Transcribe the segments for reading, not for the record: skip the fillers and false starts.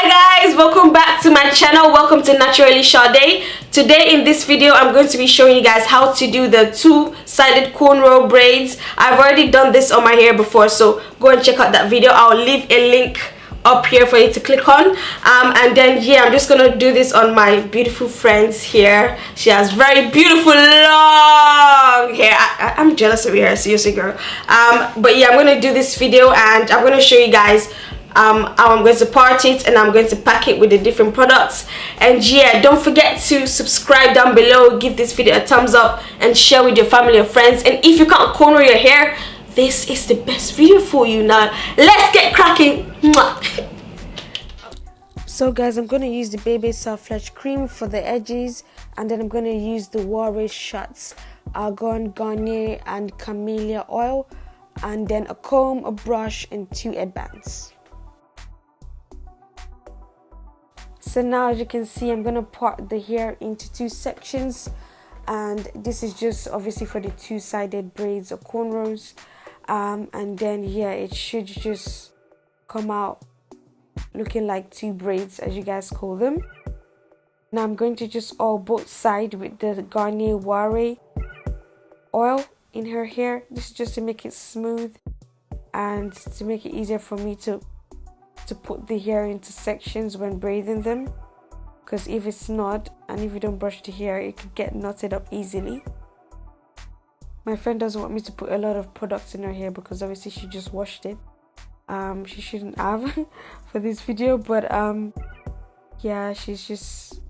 Hi guys, welcome back to my channel. Welcome to Naturally Sade. Today in this video I'm going to be showing you guys how to do the two-sided cornrow braids. I've already done this on my hair before, so go and check out that video. I'll leave a link up here for you to click on, and then yeah, I'm just gonna do this on my beautiful friend's hair. She has very beautiful long hair. I'm jealous of your hair, seriously girl. But yeah, I'm gonna do this video and I'm gonna show you guys how I'm going to part it, and I'm going to pack it with the different products. And yeah, don't forget to subscribe down below, give this video a thumbs up, and share with your family and friends. And if you can't cornrow your hair, this is the best video for you. Now let's get cracking. So guys, I'm going to use the Baby Soft Flesh cream for the edges, and then I'm going to use the Walrus Shots Argan, Garnier and Camellia oil, and then a comb, a brush, and 2 headbands. So now, as you can see, I'm going to part the hair into 2 sections, and this is just obviously for the two-sided braids or cornrows, and then yeah, it should just come out looking like 2 braids, as you guys call them. Now I'm going to just oil both sides with the Garnier Walrus oil in her hair. This is just to make it smooth and to make it easier for me to put the hair into sections when braiding them, because if it's not, and if you don't brush the hair, it could get knotted up easily. My friend doesn't want me to put a lot of products in her hair because obviously she just washed it. She shouldn't have for this video, but yeah, she's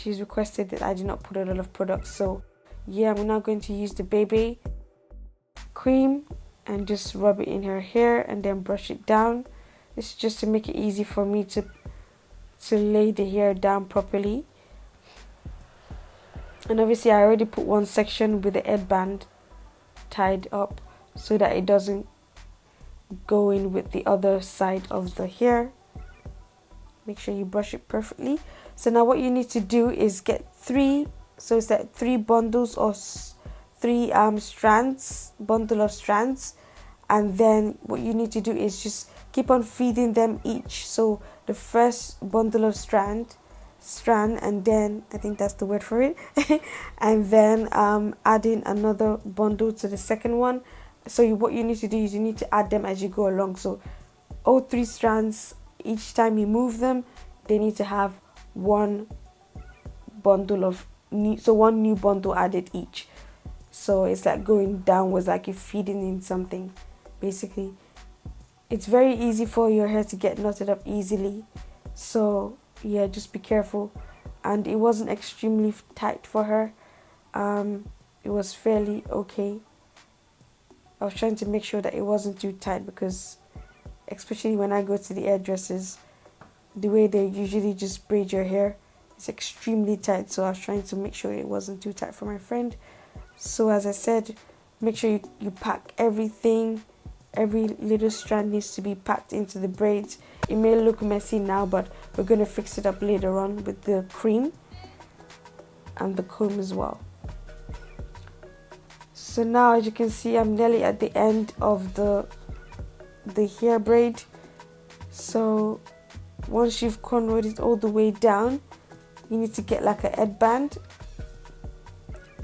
requested that I do not put a lot of products. So yeah, I'm now going to use the baby cream and just rub it in her hair and then brush it down. This is just to make it easy for me to lay the hair down properly. And obviously I already put one section with the headband tied up so that it doesn't go in with the other side of the hair. Make sure you brush it perfectly. So now what you need to do is get 3, so it's like 3 bundles or 3 bundle of strands, and then what you need to do is just keep on feeding them each. So the first bundle of strand, and then I think that's the word for it, and then adding another bundle to the second one. So what you need to do is you need to add them as you go along. So all 3 strands, each time you move them, they need to have one bundle of one new bundle added each. So it's like going downwards, like you're feeding in something basically. It's very easy for your hair to get knotted up easily, so yeah, just be careful. And it wasn't extremely tight for her, it was fairly okay. I was trying to make sure that it wasn't too tight, because especially when I go to the hairdressers, the way they usually just braid your hair is extremely tight, so I was trying to make sure it wasn't too tight for my friend. So as I said, make sure you pack everything. Every little strand needs to be packed into the braids. It may look messy now, but we're going to fix it up later on with the cream and the comb as well. So now, as you can see, I'm nearly at the end of the hair braid. So once you've cornrowed it all the way down, you need to get like a headband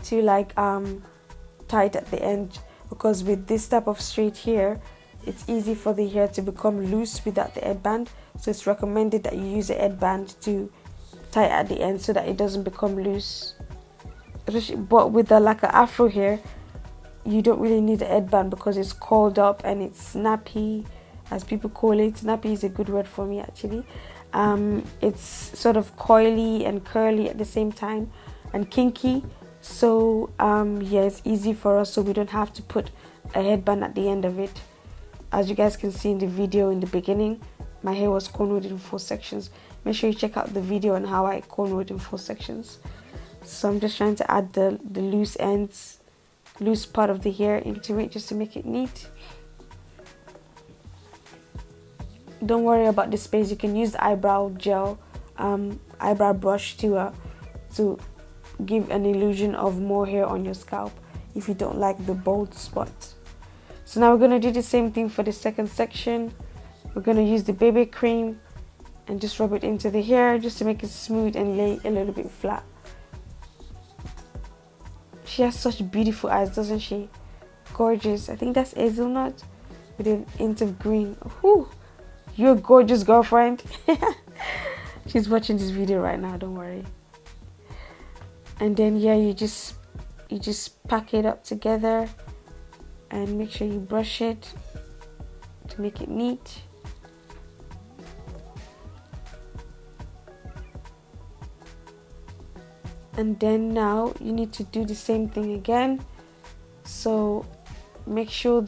to like tie it at the end, because with this type of straight hair, it's easy for the hair to become loose without the headband. So it's recommended that you use a headband to tie it at the end so that it doesn't become loose. But with like an afro hair, you don't really need a headband because it's curled up and it's snappy, as people call it. Snappy is a good word for me actually. It's sort of coily and curly at the same time, and kinky. So yeah, it's easy for us, so we don't have to put a headband at the end of it. As you guys can see in the video in the beginning, my hair was cornrowed in 4 sections. Make sure you check out the video on how I cornrowed in 4 sections. So I'm just trying to add the loose ends, loose part of the hair into it, just to make it neat. Don't worry about the space. You can use the eyebrow gel, eyebrow brush to give an illusion of more hair on your scalp if you don't like the bald spots. So now we're going to do the same thing for the second section. We're going to use the baby cream and just rub it into the hair just to make it smooth and lay a little bit flat. She has such beautiful eyes, doesn't she? Gorgeous. I think that's hazelnut with an hint of green. Whew. You're a gorgeous girlfriend. She's watching this video right now, don't worry. And then yeah, you just pack it up together and make sure you brush it to make it neat. And then now you need to do the same thing again. So make sure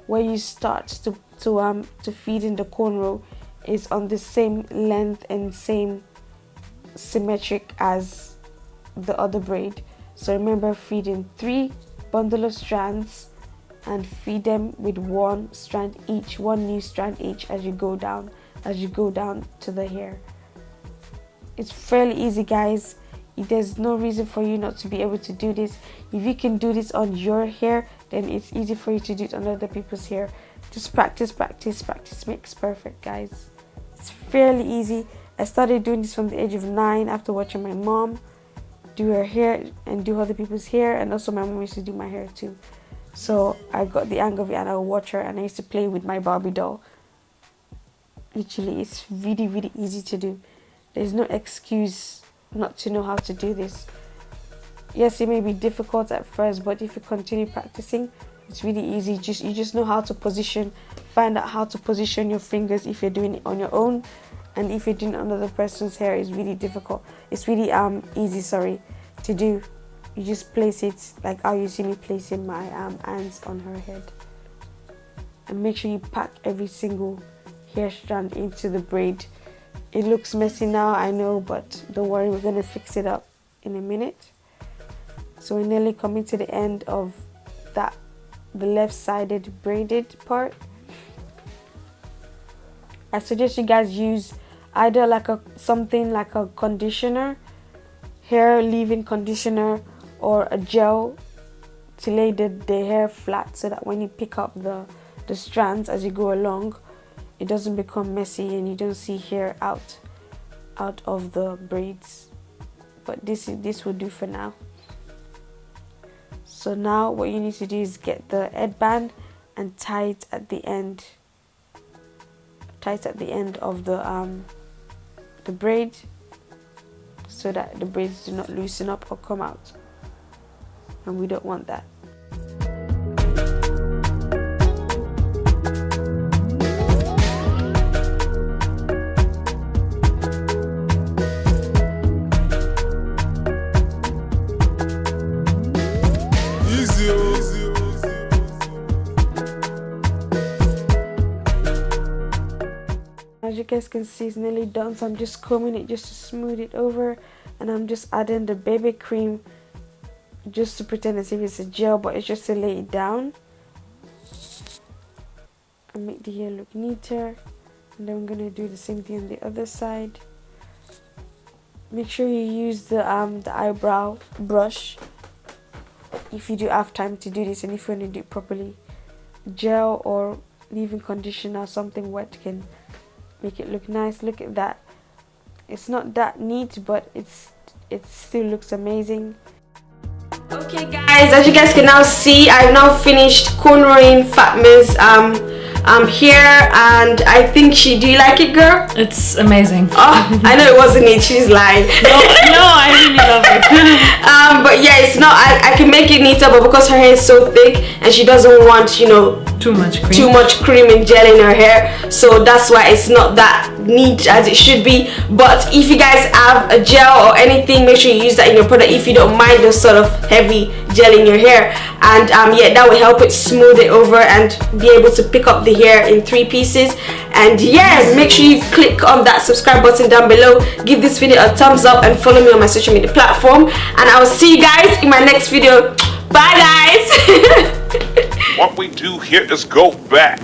where you start to feed in the cornrow is on the same length and same symmetric as the other braid. So remember, feed in 3 bundle of strands and feed them with 1 strand each, 1 new strand each as you go down to the hair. It's fairly easy, guys. There's no reason for you not to be able to do this. If you can do this on your hair, then it's easy for you to do it on other people's hair. Just practice, practice, practice makes perfect, guys. It's fairly easy. I started doing this from the age of 9 after watching my mom do her hair and do other people's hair, and also my mom used to do my hair too. So I got the hang of it and I would watch her, and I used to play with my Barbie doll. Literally, it's really, really easy to do. There's no excuse not to know how to do this. Yes, it may be difficult at first, but if you continue practicing, it's really easy. You just know how to position, find out how to position your fingers if you're doing it on your own, and if you're doing another person's hair, it's really difficult. It's really easy, to do. You just place it like how you see me placing my hands on her head, and make sure you pack every single hair strand into the braid. It looks messy now, I know, but don't worry, we're gonna fix it up in a minute. So we're nearly coming to the end of the left-sided braided part. I suggest you guys use either something like a conditioner, hair leave-in conditioner, or a gel to lay the hair flat, so that when you pick up the strands as you go along, it doesn't become messy and you don't see hair out of the braids. But this will do for now. So now what you need to do is get the headband and tie it at the end. Tie it at the end of the braid, so that the braids do not loosen up or come out, and we don't want that. As you guys can see, it's nearly done, so I'm just combing it just to smooth it over, and I'm just adding the baby cream just to pretend as if it's a gel, but it's just to lay it down and make the hair look neater. And then I'm gonna do the same thing on the other side. Make sure you use the eyebrow brush if you do have time to do this, and if you want to do it properly. Gel or leave-in conditioner, something wet can make it look nice. Look at that. It's not that neat, but it still looks amazing. Okay guys, as you guys can now see, I've now finished cornrowing Fatma's hair, and I think do you like it, girl? It's amazing. Oh, I know it wasn't neat, she's lying. No, I really love it. But yeah, it's not, I can make it neater, but because her hair is so thick and she doesn't want, you know, too much cream and gel in her hair, so that's why it's not that neat as it should be. But if you guys have a gel or anything, make sure you use that in your product if you don't mind those sort of heavy gel in your hair, and yeah, that will help it smooth it over and be able to pick up the hair in 3 pieces. And yeah, make sure you click on that subscribe button down below, give this video a thumbs up, and follow me on my social media platform, and I will see you guys in my next video. Bye guys. What we do here is go back.